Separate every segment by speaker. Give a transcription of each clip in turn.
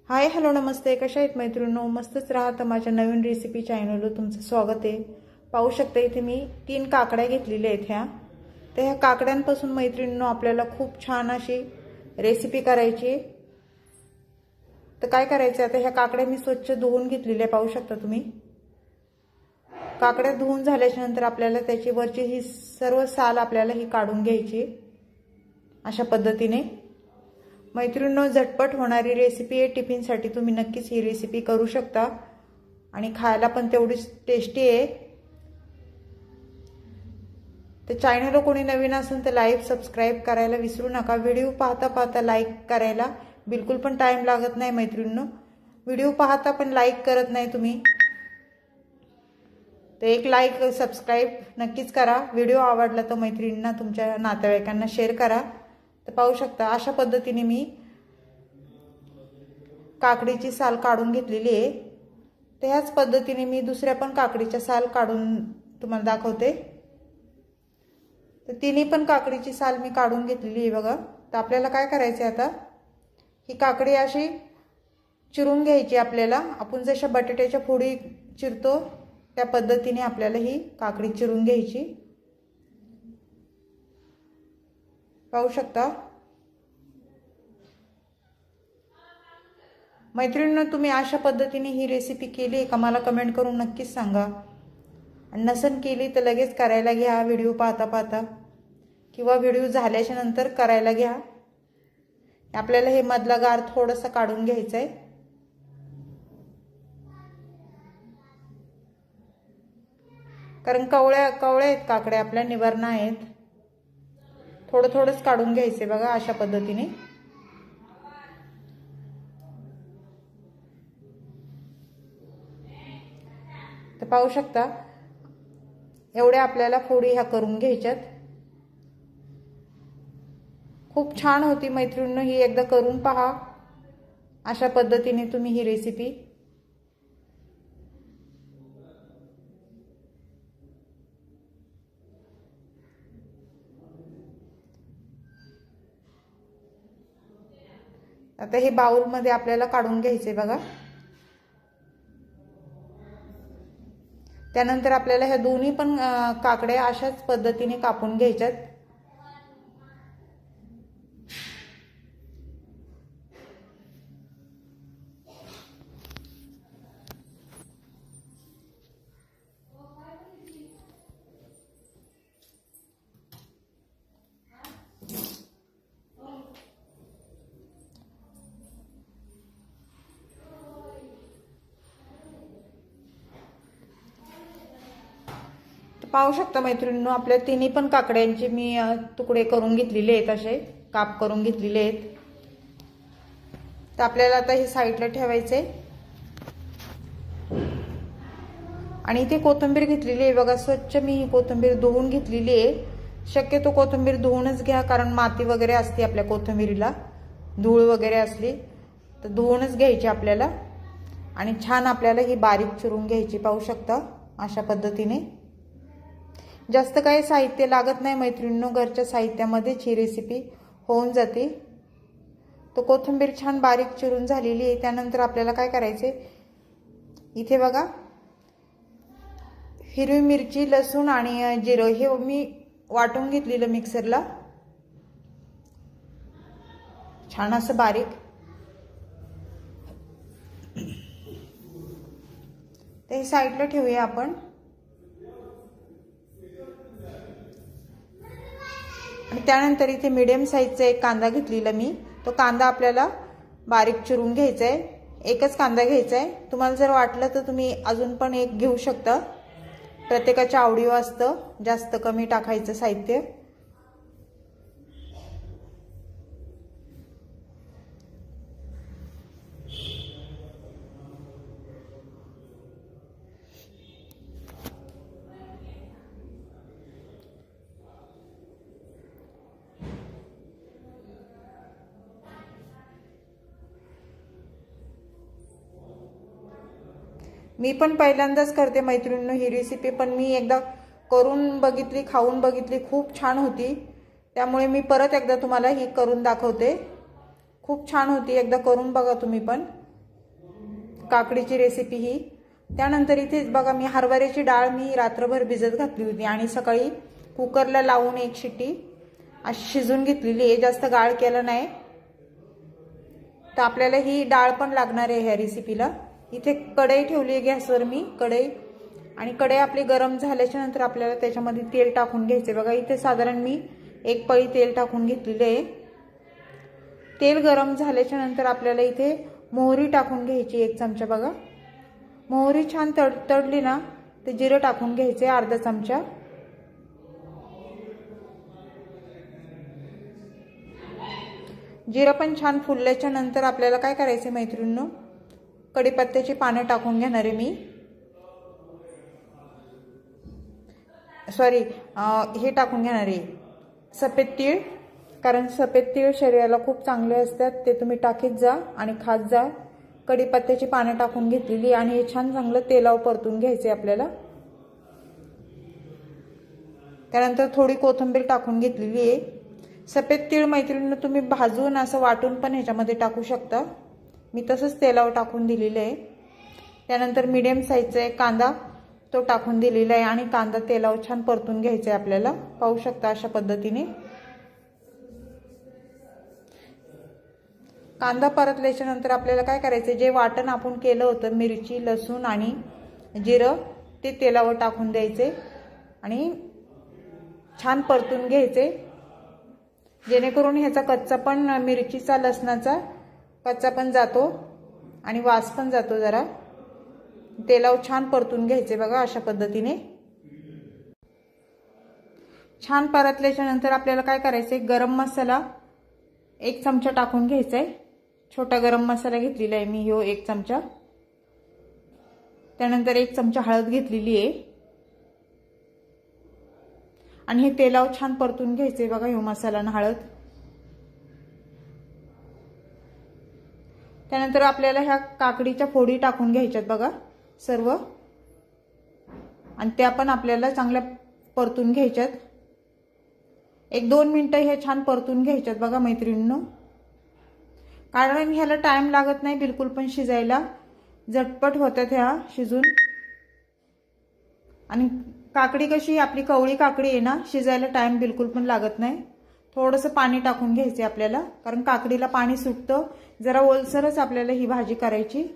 Speaker 1: Hi hello नमस्ते, कशा आहेत मैत्रिणींनो? मस्तच राहा. तर माझ्या नवीन रेसिपी चॅनलवर तुमचं स्वागत आहे. पाहू शकता इथे मी 3 काकड्या घेतलेल्या आहेत ह्या. तर ह्या काकड्यांपासून मैत्रिणींनो आपल्याला खूप छान अशी रेसिपी करायची आहे. तर काय करायचं, आता ह्या काकड्या मी स्वच्छ धुवून घेतलेल्या पाहू शकता तुम्ही. काकड्या धुवून झाल्याच्या नंतर आपल्याला त्याची वरची ही सर्व साल आपल्याला ही काढून घ्यायची अशा पद्धतीने. मैत्रिणींनो, झटपट होणारी रेसिपी आहे. टिफिनसाठी तुम्ही नक्कीच ही रेसिपी करू शकता आणि खायला पण तेवढीच टेस्टी आहे. तर चॅनलला कोणी नवीन असेल तर लाईक सबस्क्राईब करायला विसरू नका. व्हिडिओ पाहता पाहता लाईक करायला बिलकुल पण टाइम लागत नाही मैत्रिणींनो. व्हिडिओ पाहता पण लाईक करत नाही तुम्ही, तर एक लाईक सबस्क्राईब नक्कीच करा. व्हिडिओ आवडला तर मैत्रिणींना तुमच्या नातेवाईकांना शेअर करा. तर पाहू शकता अशा पद्धतीने मी काकडीची साल काढून घेतलेली आहे. तर ह्याच पद्धतीने मी दुसऱ्या पण काकडीच्या साल काढून तुम्हाला दाखवते. तर तिन्ही पण काकडीची साल मी काढून घेतलेली आहे बघा. तर आपल्याला काय करायचं आहे, आता ही काकडी अशी चिरून घ्यायची आपल्याला. आपण जशा बटाट्याच्या फोडी चिरतो त्या पद्धतीने आपल्याला ही काकडी चिरून घ्यायची. पाहू शकता मैत्रिणींनो, तुम्ही अशा पद्धतीने ही रेसिपी केली आहे का मला कमेंट करून नक्कीच सांगा. आणि नसन केली तर लगेच करायला घ्या, व्हिडिओ पाहता पाहता किंवा व्हिडिओ झाल्याच्या नंतर करायला घ्या. आपल्याला हे मधला गार थोडंसं काढून घ्यायचं आहे. कारण कवळ्या आहेत काकड्या, आपल्या निवारणा आहेत. थोडं थोडंच काढून घ्यायचे बघा अशा पद्धतीने. तर पाहू शकता एवढ्या आपल्याला फोडी ह्या करून घ्यायच्यात. खूप छान होती मैत्रिणींनो, ही एकदा करून पहा अशा पद्धतीने तुम्ही ही रेसिपी. आता हे बाउलमध्ये आपल्याला काढून घ्यायचे बघा. त्यानंतर आपल्याला ह्या दोन्ही पण काकड्या अशाच पद्धतीने कापून घ्यायच्यात. पाहू शकता मैत्रिणींनो, आपल्या तिन्ही पण काकड्यांचे मी तुकडे करून घेतलेले आहेत, असे काप करून घेतलेले आहेत. तर आपल्याला आता हे साईडला ठेवायचे. आणि इथे कोथिंबीर घेतलेली आहे बघा. स्वच्छ मी ही कोथिंबीर धुवून घेतलेली आहे. शक्यतो कोथिंबीर धुवूनच घ्या, कारण माती वगैरे असते आपल्या कोथिंबीरीला, धूळ वगैरे असली तर धुवूनच घ्यायची आपल्याला. आणि छान आपल्याला ही बारीक चिरून घ्यायची. पाहू शकता अशा पद्धतीने. जास्त काही साहित्य लागत नाही मैत्रिणींनो, घरच्या साहित्यामध्येच ही रेसिपी होऊन जाते. तो कोथिंबीर छान बारीक चिरून झालेली आहे. त्यानंतर आपल्याला काय करायचे, इथे बघा हिरवी मिरची, लसूण आणि जिरं हे मी वाटून घेतलेलं मिक्सरला छान असं बारीक. ते साईडला ठेवूया आपण. आणि त्यानंतर इथे मीडियम साईजचा एक कांदा घेतलेला मी. तो कांदा आपल्याला बारीक चिरून घ्यायचा आहे. एकच कांदा घ्यायचा आहे. तुम्हाला जर वाटलं तर तुम्ही अजून पण एक घेऊ शकता. प्रत्येकाच्या आवडीवर असतं जास्त कमी टाकायचं साहित्य. मी पण पहिल्यांदाच करते मैत्रिणींनो ही रेसिपी, पण मी एकदा करून बघितली, खाऊन बघितली, खूप छान होती. त्यामुळे मी परत एकदा तुम्हाला ही करून दाखवते. खूप छान होती, एकदा करून बघा तुम्ही पण. काकडीची रेसिपी ही। त्यानंतर इथेच बघा मी हरभऱ्याची डाळ मी रात्रभर भिजत घातली होती आणि सकाळी कुकरला लावून एक शिट्टी अशी शिजून घेतलेली आहे, जास्त गाळ केलं नाही। तर आपल्याला ही डाळ पण लागणार आहे ह्या रेसिपीला। इथे कढई ठेवली आहे गॅसवर मी, कढई, आणि कढई आपली गरम झाल्याच्या नंतर आपल्याला त्याच्यामध्ये तेल टाकून घ्यायचे। बघा इथे साधारण मी एक पळी तेल टाकून घेतलेले आहे। तेल गरम झाल्याच्या नंतर आपल्याला इथे मोहरी टाकून घ्यायची 1 चमचा। बघा मोहरी छान तडतडली ना ते जिरं टाकून घ्यायचे अर्धा चमचा। जिरं पण छान फुलल्याच्या नंतर आपल्याला काय करायचे मैत्रिणींनो, कढीपत्त्याची पानं टाकून घेणार आहे मी। हे टाकून घेणार आहे सफेद तीळ, कारण सफेद तीळ शरीराला खूप चांगले असतात, ते तुम्ही टाकीत जा आणि खात जा। कढीपत्त्याची पानं टाकून घेतलेली आणि हे छान चांगलं तेलावर परतून घ्यायचे आपल्याला। त्यानंतर थोडी कोथिंबीर टाकून घेतलेली आहे। सफेद तीळ मैत्रिणींनो तुम्ही भाजून असं वाटून पण ह्याच्यामध्ये टाकू शकता, मी तसंच तेलावर टाकून दिलेलं आहे। त्यानंतर मीडियम साईजचा एक कांदा तो टाकून दिलेला आहे आणि कांदा तेलावर छान परतून घ्यायचा आहे आपल्याला, पाहू शकता अशा पद्धतीने। कांदा परतल्याच्या नंतर आपल्याला काय करायचं, जे वाटण आपण केलं होतं मिरची लसूण आणि जिरं ते तेलावर टाकून द्यायचे आणि छान परतून घ्यायचे, जेणेकरून ह्याचा कच्चा पण मिरचीचा लसणाचा कच्चा पण जातो आणि वास पण जातो जरा। तेलावर छान परतून घ्यायचे बघा अशा पद्धतीने। छान परतल्याच्या नंतर आपल्याला काय करायचंय, गरम मसाला 1 चमचा टाकून घ्यायचा आहे। छोटा गरम मसाला घेतलेला आहे मी ह्यो 1 चमचा। त्यानंतर 1 चमचा हळद घेतलेली आहे आणि हे तेलावर छान परतून घ्यायचे बघा ह्यो मसाला आणि हळद। त्यानंतर आपल्याला ह्या काकडीच्या फोडी टाकून घ्यायच्यात बघा सर्व, आणि त्या पण आपल्याला चांगल्या परतून घ्यायच्यात। 1-2 मिनिटं हे छान परतून घ्यायच्यात बघा मैत्रिणींनो, कारण ह्याला टाइम लागत नाही बिलकुल पण शिजायला, झटपट होतात ह्या शिजून। आणि काकडी कशी आपली कवळी काकडी आहे ना, शिजायला टाइम बिलकुल पण लागत नाही। थोडंसं पाणी टाकून घ्यायचे आपल्याला, कारण काकडीला पाणी सुटतं, जरा ओलसरच आपल्याला ही भाजी करायची।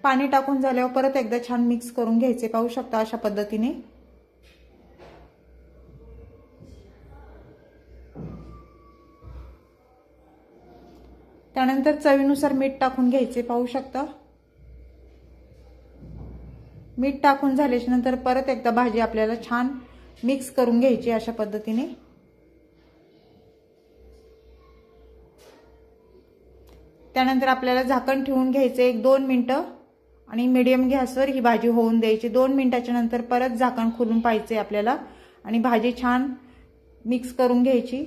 Speaker 1: पाणी टाकून झाल्यावर परत एकदा छान मिक्स करून घ्यायचे, पाहू शकता अशा पद्धतीने। त्यानंतर चवीनुसार मीठ टाकून घ्यायचे, पाहू शकता। मीठ टाकून झाल्याच्या नंतर परत एकदा भाजी आपल्याला छान मिक्स करून घ्यायची अशा पद्धतीने। त्यानंतर आपल्याला झाकण ठेवून घ्यायचे 1-2 मिनिटं आणि मीडियम गॅसवर ही भाजी होऊन द्यायची। 2 मिनिटाच्या नंतर परत झाकण खोलून पाहायचे आपल्याला आणि भाजी छान मिक्स करून घ्यायची।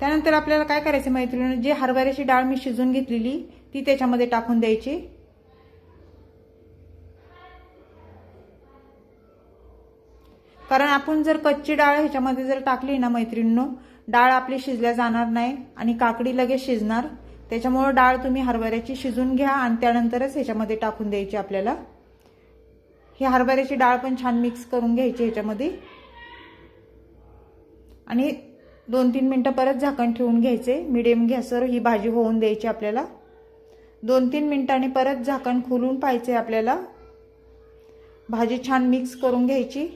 Speaker 1: त्यानंतर आपल्याला काय करायचं मैत्रिणींनो, जी हरभऱ्याची डाळ मी शिजून घेतलेली ती त्याच्यामध्ये टाकून द्यायची। कारण आपण जर कच्ची डाळ ह्याच्यामध्ये जर टाकली ना मैत्रिणींनो, डाळ आपली शिजल्या जाणार नाही आणि काकडी लगेच शिजणार, त्याच्यामुळे डाळ तुम्ही हरभऱ्याची शिजून घ्या आणि त्यानंतरच ह्याच्यामध्ये टाकून द्यायची आपल्याला। ही हरभऱ्याची डाळ पण छान मिक्स करून घ्यायची ह्याच्यामध्ये आणि 2-3 मिनिटं परत झाकण ठेवून घ्यायचे। मीडियम गॅसवर ही भाजी होऊन द्यायची आपल्याला। 2-3 मिनिटांनी परत झाकण खोलून पाहायचे आपल्याला, भाजी छान मिक्स करून घ्यायची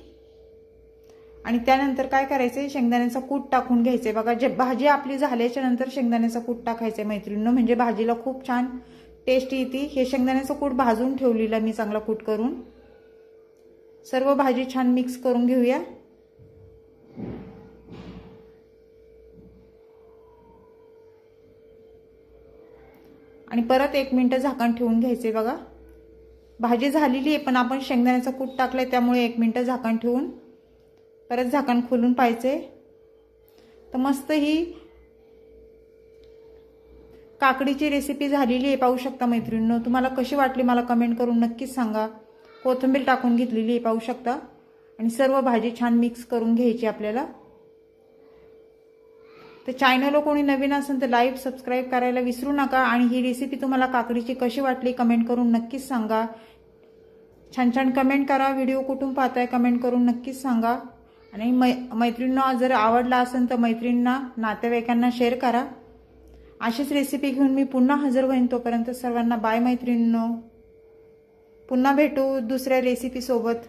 Speaker 1: आणि त्यानंतर काय करायचे, शेंगदाण्याचा कूट टाकून घ्यायचे बघा। जे भाजी आपली झाल्याच्या नंतर शेंगदाण्याचा कूट टाकायचे मैत्रिणींनो, म्हणजे भाजीला खूप छान टेस्ट येते। हे शेंगदाण्याचा कूट भाजून ठेवलेला मी चांगला कूट करून। सर्व भाजी छान मिक्स करून घेऊया। आणि परत 1 मिनिट झाकण ठेवून घ्यायचे बघा। भाजी झालेली आहे पण आपण शेंगदाण्याचा कूट टाकलाय त्यामुळे 1 मिनिट झाकण ठेवून परत झाकण खोलून पाहायचे। तर मस्त ही काकडीची रेसिपी झालेली आहे, पाहू शकता मैत्रिणींनो। तुम्हाला कशी वाटली मला कमेंट करून नक्कीच सांगा। कोथिंबीर टाकून घेतलेली आहे पाहू शकता आणि सर्व भाजी छान मिक्स करून घ्यायची आपल्याला। तर चॅनलला कोणी नवीन असेल तर लाईक सबस्क्राईब करायला विसरू नका. आणि ही रेसिपी तुम्हाला काकडीची कशी वाटली कमेंट करून नक्कीच सांगा. छान छान कमेंट करा. व्हिडिओ कुठून पाहताय कमेंट करून नक्कीच सांगा. आणि मैत्रिणींना जर आवडला असेल तर मैत्रिणींना नातेवाईकांना शेअर करा. अशीच रेसिपी घेऊन मी पुन्हा हजर होईन. तोपर्यंत सर्वांना बाय मैत्रिणींनो. पुन्हा भेटू दुसऱ्या रेसिपी सोबत.